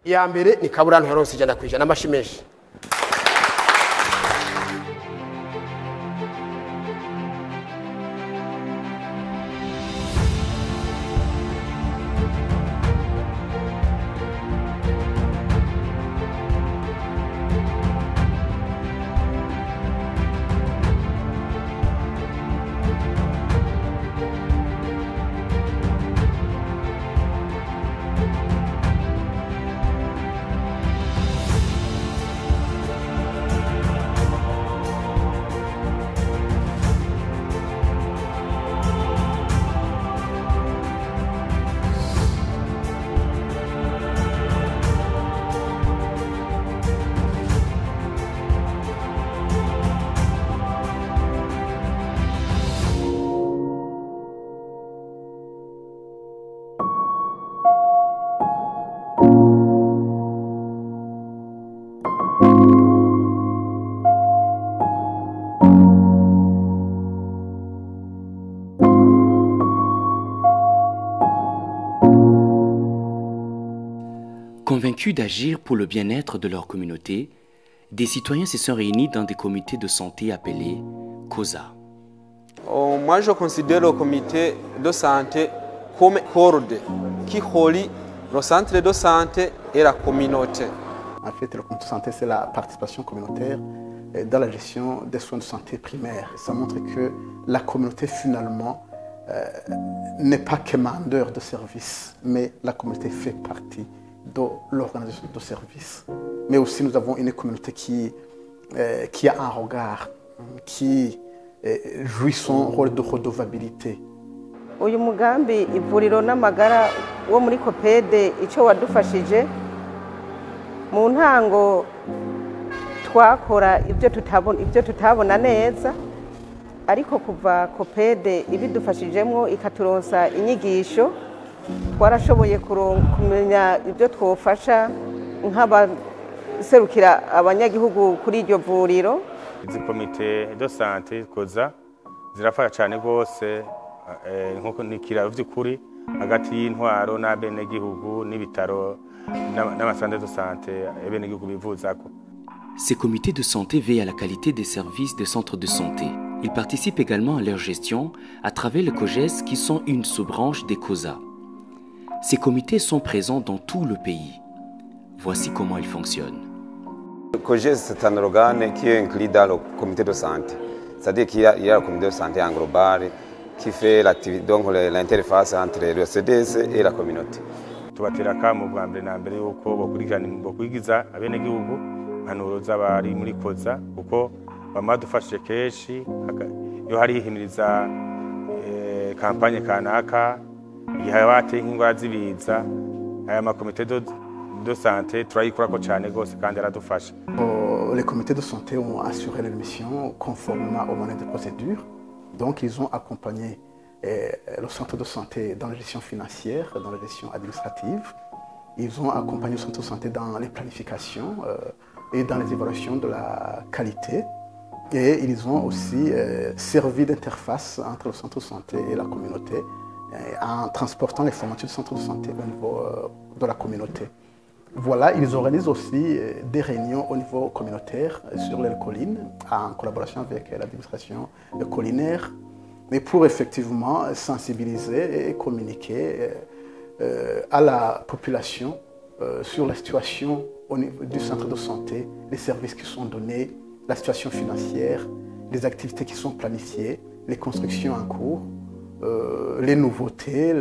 iya mbere ni Kaburantu yaronse 100% amashimeshi. Convaincus d'agir pour le bien-être de leur communauté, des citoyens se sont réunis dans des comités de santé appelés COSA. Moi, je considère le comité de santé comme corde qui relie le centre de santé et la communauté. En fait, le comité de santé, c'est la participation communautaire dans la gestion des soins de santé primaires. Ça montre que la communauté, finalement, n'est pas commandeur de services, mais la communauté fait partie de l'organisation de services. Mais aussi, nous avons une communauté qui a un regard, qui jouit son rôle de redevabilité. Uyu mugambi ivuriro n'amagara wo muri Copede ico wadufashije mu ntango twakora ibyo tutabona neza, ariko kuva Copede ibidufashijemwo ikaturonsa inyigisho twarashoboye kumenya ibyo twofasha nk'abaserukira abanyagihugu kuri iryo vuriro. Izi komite de santé COSA zirafasha cyane rwose nkuko nikira vy'ukuri hagati y'intwaro n'abenegihugu n'ibitaro n'amasantre de santé abenegihugu bivuzako. Ces comités de santé veillent à la qualité des services des centres de santé. Ils participent également à leur gestion à travers le COGES qui sont une sous-branche des COSA. Ces comités sont présents dans tout le pays. Voici comment ils fonctionnent. Le COGES, c'est un organe qui est inclus dans le comité de santé. C'est-à-dire qu'il y a le comité de santé en global qui fait l'interface entre le CDS et la communauté. Tubatera kamo bwa mbere na mbere yuko bokwigiza abenegihugu impanuro z'abari muri COSA kuko bamadufashije kenshi iyo hari ihimiriza kampanye kanaka igihe bateye ingwara zibiza aya makomite de santé turayikorako cyane gose kandi aradufasha. Les comités de santé ont assuré leur mission conformément aux moyens de procédure. Donc ils ont accompagné le centre de santé dans la gestion financière, dans la gestion administrative. Ils ont accompagné le centre de santé dans les planifications et dans les évaluations de la qualité. Et ils ont aussi servi d'interface entre le centre de santé et la communauté en transportant les formations du centre de santé au niveau de la communauté. Voilà, ils organisent aussi des réunions au niveau communautaire sur les collines en collaboration avec l'administration collinaire, mais pour effectivement sensibiliser et communiquer à la population sur la situation au niveau du centre de santé, les services qui sont donnés, la situation financière, les activités qui sont planifiées, les constructions en cours, les nouveautés,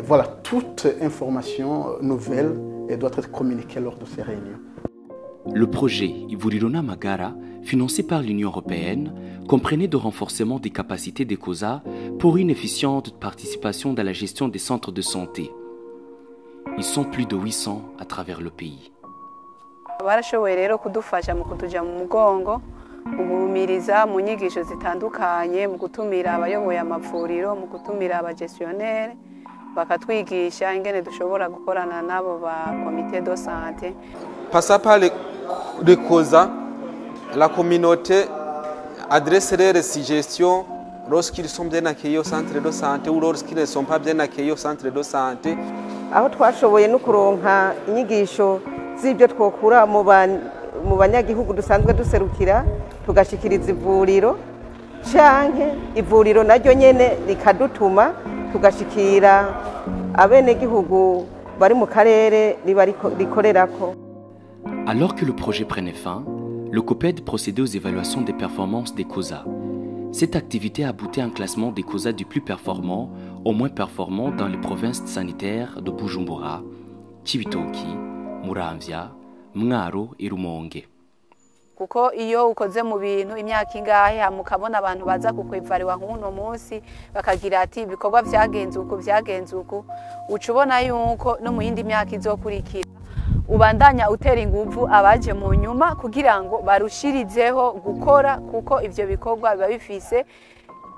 voilà, toute information nouvelle doit être communiquée lors de ces réunions. Le projet Ivuriro n'amagara, financé par l'Union européenne, comprenait le renforcement des capacités des COSA pour une efficiente participation dans la gestion des centres de santé. Ils sont plus de 800 à travers le pays. Barashoboye rero kudufasha mu kutuja mu mugongo ubumiriza mu nyigisho zitandukanye mu gutumira abayoboye amavuriro mu gutumira abagestionnaire bakatwigisha ingene dushobora gukorana nabo ba comité de santé. Passant par les COSA, la communauté adresse leurs suggestions lorsqu'ils sont bien accueillis au centre de santé ou lorsqu'ils ne sont pas bien accueillis au centre de santé aho twashoboye no kuronka inyigisho z'ibyo twokura mu banyagihugu dusanzwe duserukira tugashikiriza ivuriro canke ivuriro naryo nyene rikadutuma tugashikira abenegihugu bari mu karere rikorerako. Alors que le projet prenait fin, le COPED procédait aux évaluations des performances des COSA. Cette activité aboutit à un classement des COSA du plus performant au moins performant dans les provinces sanitaires de Bujumbura, Cibitoki, Muramvya, Mwaro et Rumonge. Kuko iyo ukoze mu bintu imyaka ingahe mukabona abantu baza kukwivariwa nk'uno munsi bakagira ati ibikorwa vyagenze uku ucubona yuko no mu yindi myaka izokurikira ubandanya utera inguvu abaje mu nyuma kugira ngo barushirizeho gukora kuko ivyo bikorwa biba bifise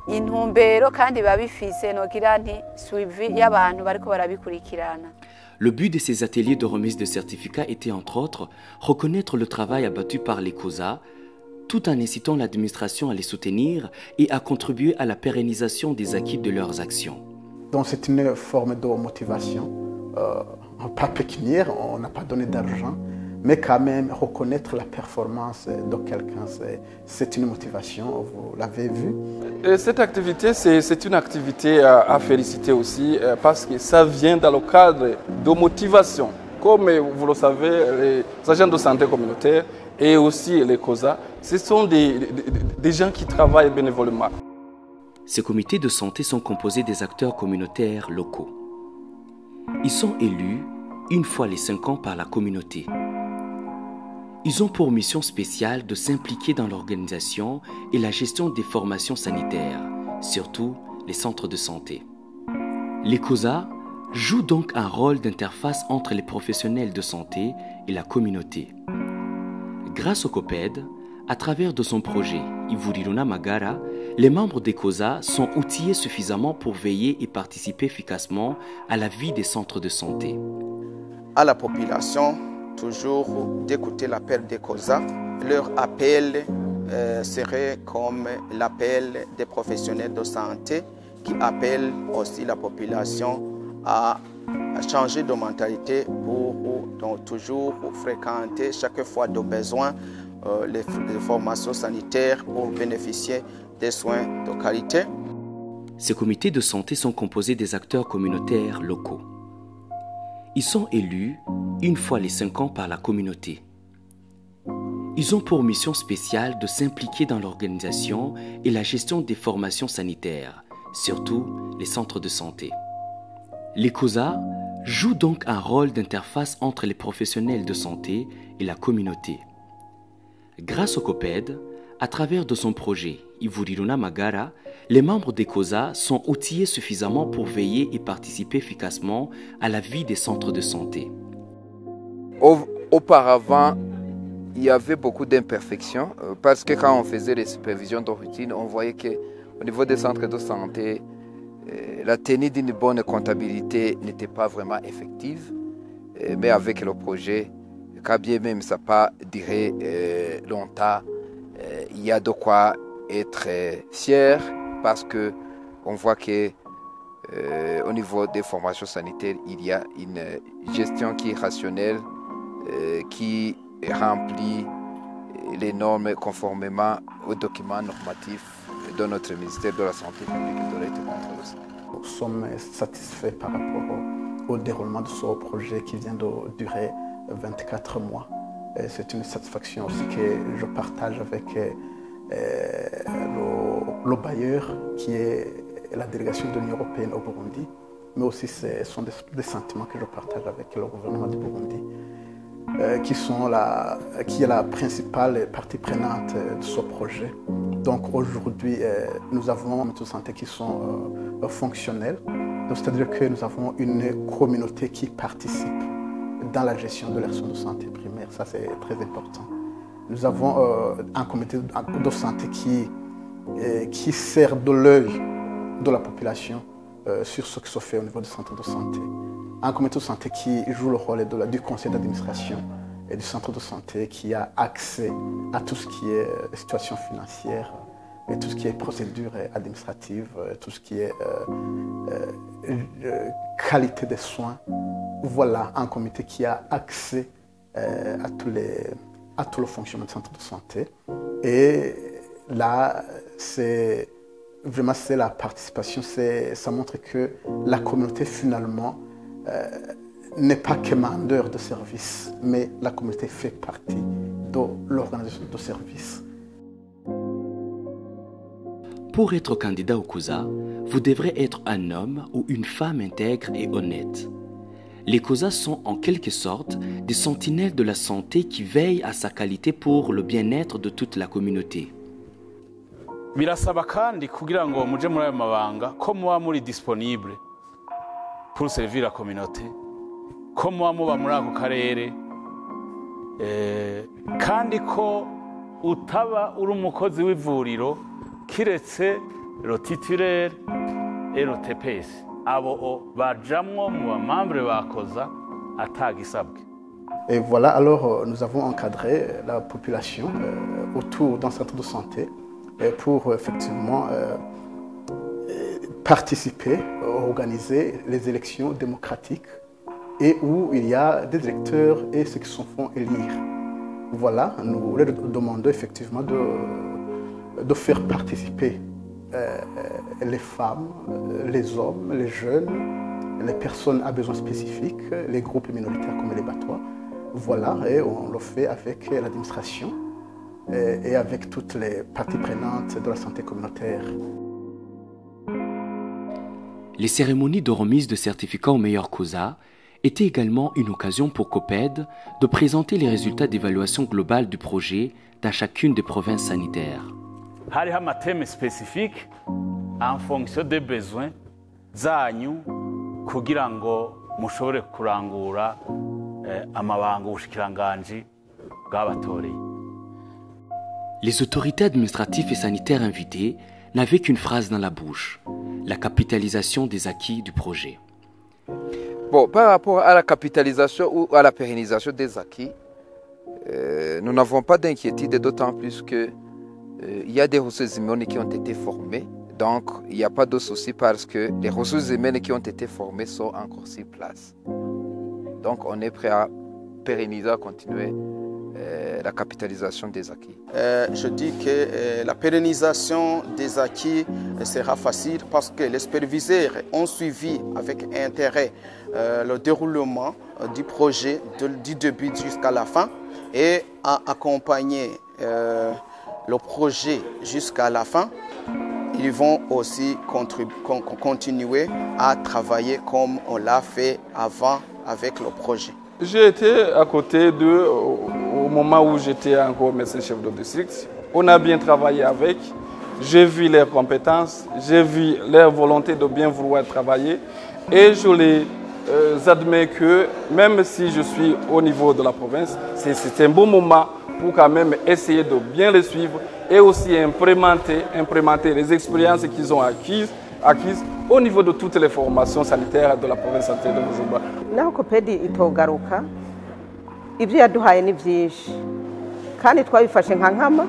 intumbero kandi biba bifise nogira nti suivi y'abantu bariko barabikurikirana. Le but de ces ateliers de remise de certificats était entre autres reconnaître le travail abattu par les COSA tout en incitant l'administration à les soutenir et à contribuer à la pérennisation des acquis de leurs actions. Donc c'est une forme de motivation, pas pécuniaire, on n'a pas donné d'argent, mais quand même reconnaître la performance de quelqu'un, c'est une motivation, vous l'avez vu. Cette activité, c'est une activité à féliciter aussi parce que ça vient dans le cadre de motivation. Comme vous le savez, les agents de santé communautaire et aussi les COSA, ce sont des gens qui travaillent bénévolement. Ces comités de santé sont composés des acteurs communautaires locaux. Ils sont élus une fois les 5 ans par la communauté. Ils ont pour mission spéciale de s'impliquer dans l'organisation et la gestion des formations sanitaires, surtout les centres de santé. Les COSA jouent donc un rôle d'interface entre les professionnels de santé et la communauté. Grâce au COPED, à travers de son projet Ivuriro Magara, les membres des COSA sont outillés suffisamment pour veiller et participer efficacement à la vie des centres de santé. À la population, toujours d'écouter l'appel des COSA. Leur appel serait comme l'appel des professionnels de santé qui appellent aussi la population à changer de mentalité pour donc, toujours fréquenter chaque fois de besoin les formations sanitaires pour bénéficier des soins de qualité. Ces comités de santé sont composés des acteurs communautaires locaux. Ils sont élus une fois les 5 ans par la communauté. Ils ont pour mission spéciale de s'impliquer dans l'organisation et la gestion des formations sanitaires, surtout les centres de santé. Les COSA jouent donc un rôle d'interface entre les professionnels de santé et la communauté. Grâce au COPED, à travers de son projet Ivuriro Magara, les membres des COSA sont outillés suffisamment pour veiller et participer efficacement à la vie des centres de santé. Auparavant, il y avait beaucoup d'imperfections parce que quand on faisait les supervisions de routine, on voyait qu'au niveau des centres de santé, la tenue d'une bonne comptabilité n'était pas vraiment effective. Mais avec le projet, quand bien même ça n'a pas duré longtemps, il y a de quoi être fier parce qu'on voit qu'au niveau des formations sanitaires, il y a une gestion qui est rationnelle, qui remplit les normes conformément aux documents normatifs de notre ministère de la Santé publique et de la lutte contre le sida. Nous sommes satisfaits par rapport au déroulement de ce projet qui vient de durer 24 mois. C'est une satisfaction aussi que je partage avec le bailleur qui est la délégation de l'Union européenne au Burundi, mais aussi ce sont des sentiments que je partage avec le gouvernement du Burundi, qui est la principale partie prenante de ce projet. Donc aujourd'hui, nous avons des santé qui sont fonctionnels, c'est-à-dire que nous avons une communauté qui participe dans la gestion de l'action de santé primaire, ça c'est très important. Nous avons un comité de santé qui sert de l'œil de la population sur ce qui se fait au niveau du centre de santé. Un comité de santé qui joue le rôle du conseil d'administration et du centre de santé qui a accès à tout ce qui est situation financière et tout ce qui est procédure administrative, tout ce qui est qualité des soins. Voilà un comité qui a accès à tout le fonctionnement du centre de santé. Et là, c'est la participation, ça montre que la communauté finalement n'est pas commandeur de services, mais la communauté fait partie de l'organisation de services. Pour être candidat au COSA, vous devrez être un homme ou une femme intègre et honnête. Les COSA sont en quelque sorte des sentinelles de la santé qui veillent à sa qualité pour le bien-être de toute la communauté. Birasaba kandi kugira ngo muje muri ayo mabanga ko muba muri disponible pour servir la communauté, ko muba muba muri ako karere, kandi ko utaba uri umukozi w'ivuriro kiretse le titulaire et le TPS. Abo bajamwo mu bamambre ba COSA atagisabwe. Et voilà, alors nous avons encadré la population autour d'un centre de santé pour effectivement participer, organiser les élections démocratiques et où il y a des électeurs et ceux qui se font élire. Voilà, nous leur demandons effectivement de faire participer les femmes, les hommes, les jeunes, les personnes à besoins spécifiques, les groupes minoritaires comme les Batois. Voilà, et on le fait avec l'administration et avec toutes les parties prenantes de la santé communautaire. Les cérémonies de remise de certificats aux meilleurs COSA étaient également une occasion pour COPED de présenter les résultats d'évaluation globale du projet dans chacune des provinces sanitaires. Hariho amateme spécifique en fonction des besoins zanyu kugira ngo mushobore kurangura amabanga ubushikiranganji bw'abatoreye. Les autorités administratives et sanitaires invitées n'avaient qu'une phrase dans la bouche: la capitalisation des acquis du projet. Bon, par rapport à la capitalisation ou à la pérennisation des acquis, nous n'avons pas d'inquiétude, d'autant plus que il y a des ressources humaines qui ont été formées. Donc, il n'y a pas de souci parce que les ressources humaines qui ont été formées sont encore sur place. Donc, on est prêt à pérenniser, à continuer la capitalisation des acquis. Je dis que la pérennisation des acquis sera facile parce que les superviseurs ont suivi avec intérêt le déroulement du projet du début jusqu'à la fin et a accompagné le projet jusqu'à la fin. Ils vont aussi continuer à travailler comme on l'a fait avant avec le projet. J'ai été à côté d'eux au moment où j'étais encore médecin chef de district. On a bien travaillé avec. J'ai vu leurs compétences, j'ai vu leur volonté de bien vouloir travailler. Et je les admets que même si je suis au niveau de la province, c'est un bon moment pour quand même essayer de bien les suivre et aussi implémenter les expériences qu'ils ont acquises au niveau de toutes les formations sanitaires de la province sanitaire de Bujumbura. Naho COPED itogaruka ibyo yaduhaye ni byinshi kandi twabifashe nka nkama,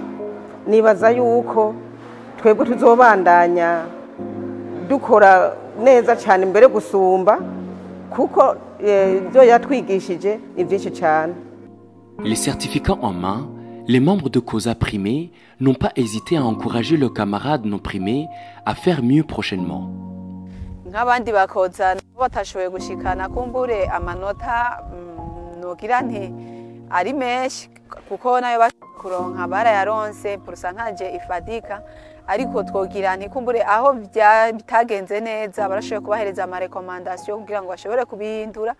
nibaza yuko twebwe tuzobandanya dukora neza cyane mbere gusumba kuko ibyo yatwigishije ni byinshi cyane. Les certificats en main, les membres de COSA primés n'ont pas hésité à encourager leurs camarades non primés à faire mieux prochainement. Nk'abandi bakoza batashoboye gushikana kumbure amanota nogira nti ari menshi kuko nayo bakuronka barayaronse pourcentage ifadika, ariko twogira nti kumbure aho bitagenze neza barashoboye kubahereza ama recommandation kugira ngo bashobore kubihindura.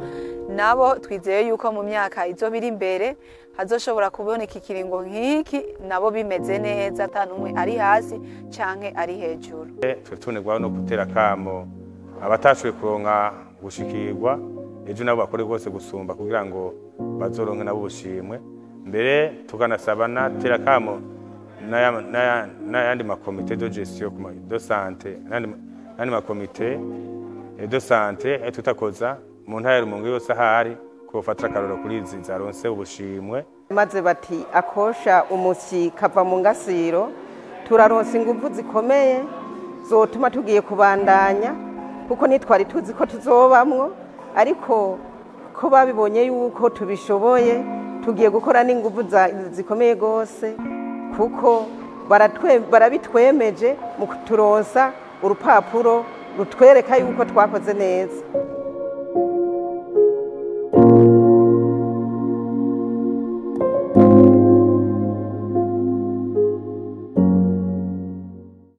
Nabo twizeye yuko mu myaka izobiri imbere hazoshobora kuboneka ikiringo nk'iki nabo bimeze neza, atanumwe ari hasi canke ari hejuru. Tutunegwa no gutera kamo abatashoboye kuronka gushikirwa ejo nabo bakore rwose gusumba kugira ngo bazoronke nabo bushimwe. Mbere tukanasaba na tera kamo n'ayandi makomite de gestion de santé n'ayandi makomite de santé tutakoza mu ntara y'Urumonge yose ahari kufatira akaroro kuri izi zaronse ubushimwe. Maze bati akosha umusi kava mu ngasiro turaronsa ingufu zikomeye zotuma tugiye kubandanya kuko ntitwari tuzi ko tuzobamwo ariko ko babibonye yuko tubishoboye tugiye gukora n'ingufu zikomeye rwose kuko barabitwemeje mu kuturonsa urupapuro rutwereka yuko twakoze neza.